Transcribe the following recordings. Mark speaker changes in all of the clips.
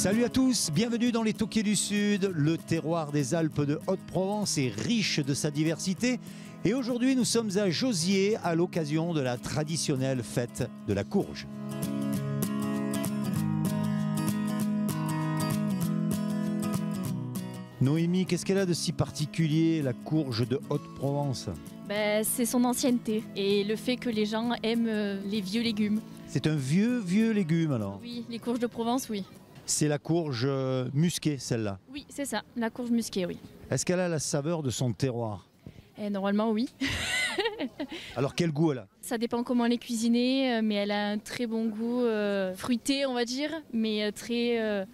Speaker 1: Salut à tous, bienvenue dans les Tokay du Sud. Le terroir des Alpes de Haute-Provence est riche de sa diversité. Et aujourd'hui, nous sommes à Jauziers à l'occasion de la traditionnelle fête de la courge. Noémie, qu'est-ce qu'elle a de si particulier, la courge de Haute-Provence?
Speaker 2: C'est son ancienneté et le fait que les gens aiment les vieux légumes.
Speaker 1: C'est un vieux légume alors?
Speaker 2: Oui, les courges de Provence, oui.
Speaker 1: C'est la courge musquée, celle-là?
Speaker 2: Oui, c'est ça, la courge musquée, oui.
Speaker 1: Est-ce qu'elle a la saveur de son terroir?
Speaker 2: Normalement, oui.
Speaker 1: Alors quel goût elle a?
Speaker 2: Ça dépend comment elle est cuisinée, mais elle a un très bon goût fruité, on va dire, mais très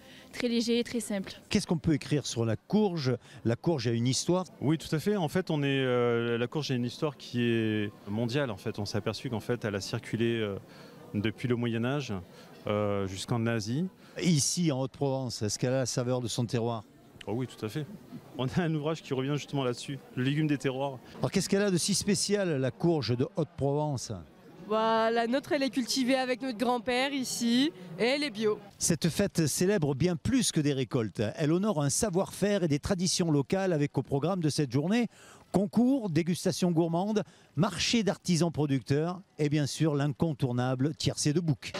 Speaker 2: léger et très simple.
Speaker 1: Qu'est-ce qu'on peut écrire sur la courge? La courge a une histoire?
Speaker 3: Oui, tout à fait. En fait, la courge a une histoire qui est mondiale. En fait, on s'est aperçu qu'en fait, elle a circulé depuis le Moyen-Âge jusqu'en Asie.
Speaker 1: Ici, en Haute-Provence, est-ce qu'elle a la saveur de son terroir?
Speaker 3: Oh oui, tout à fait. On a un ouvrage qui revient justement là-dessus, le légume des terroirs.
Speaker 1: Alors qu'est-ce qu'elle a de si spécial, la courge de Haute-Provence?
Speaker 4: La nôtre, elle est cultivée avec notre grand-père ici et elle est bio.
Speaker 1: Cette fête célèbre bien plus que des récoltes. Elle honore un savoir-faire et des traditions locales avec au programme de cette journée concours, dégustation gourmande, marché d'artisans producteurs et bien sûr l'incontournable tiercé de bouc.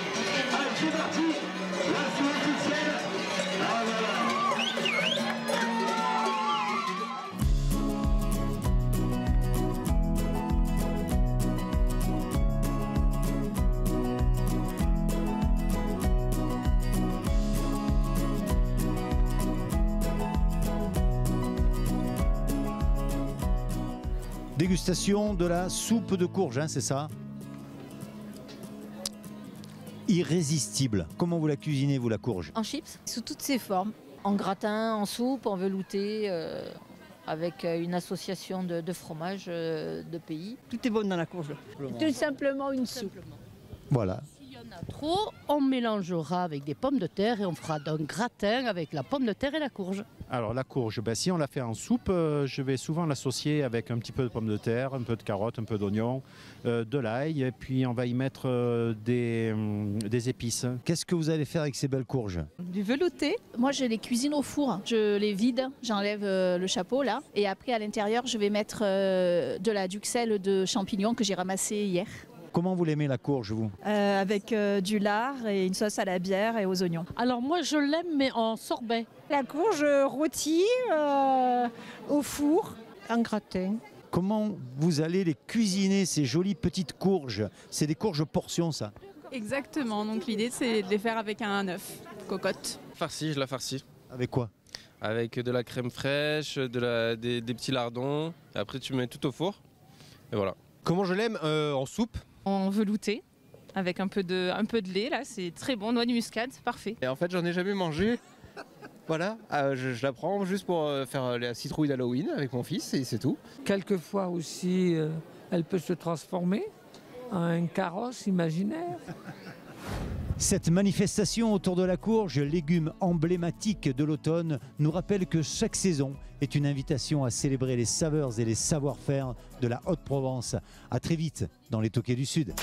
Speaker 1: Dégustation de la soupe de courge, hein, c'est ça? Irrésistible. Comment vous la cuisinez, vous, la courge?
Speaker 5: En chips, sous toutes ses formes. En gratin, en soupe, en velouté, avec une association de fromages de pays.
Speaker 6: Tout est bon dans la courge.
Speaker 7: Tout simplement une soupe.
Speaker 1: Voilà.
Speaker 7: S'il y en a trop, on mélangera avec des pommes de terre et on fera un gratin avec la pomme de terre et la courge.
Speaker 8: Alors la courge, si on la fait en soupe, je vais souvent l'associer avec un petit peu de pommes de terre, un peu de carottes, un peu d'oignon, de l'ail, et puis on va y mettre des épices.
Speaker 1: Qu'est-ce que vous allez faire avec ces belles courges?
Speaker 4: Du velouté.
Speaker 2: Moi, je les cuisine au four. Je les vide, j'enlève le chapeau là. Et après, à l'intérieur, je vais mettre de la duxelle de champignons que j'ai ramassé hier.
Speaker 1: Comment vous l'aimez, la courge, vous?
Speaker 4: Avec du lard et une sauce à la bière et aux oignons.
Speaker 7: Alors moi je l'aime mais en sorbet.
Speaker 6: La courge rôtie au four, en gratin.
Speaker 1: Comment vous allez les cuisiner, ces jolies petites courges? C'est des courges portions, ça?
Speaker 4: Exactement, donc l'idée c'est de les faire avec un œuf, cocotte.
Speaker 9: Farcie, je la farcis.
Speaker 1: Avec quoi?
Speaker 9: Avec de la crème fraîche, des petits lardons. Et après tu mets tout au four. Et voilà.
Speaker 10: Comment je l'aime? En soupe.
Speaker 4: En velouté, avec un peu de lait, là, c'est très bon, noix de muscade, c'est parfait.
Speaker 10: Et en fait, j'en ai jamais mangé. Voilà, je la prends juste pour faire la citrouille d'Halloween avec mon fils et c'est tout.
Speaker 11: Quelquefois aussi, elle peut se transformer en un carrosse imaginaire.
Speaker 1: Cette manifestation autour de la courge, légume emblématique de l'automne, nous rappelle que chaque saison est une invitation à célébrer les saveurs et les savoir-faire de la Haute-Provence. À très vite dans les Tokay du Sud.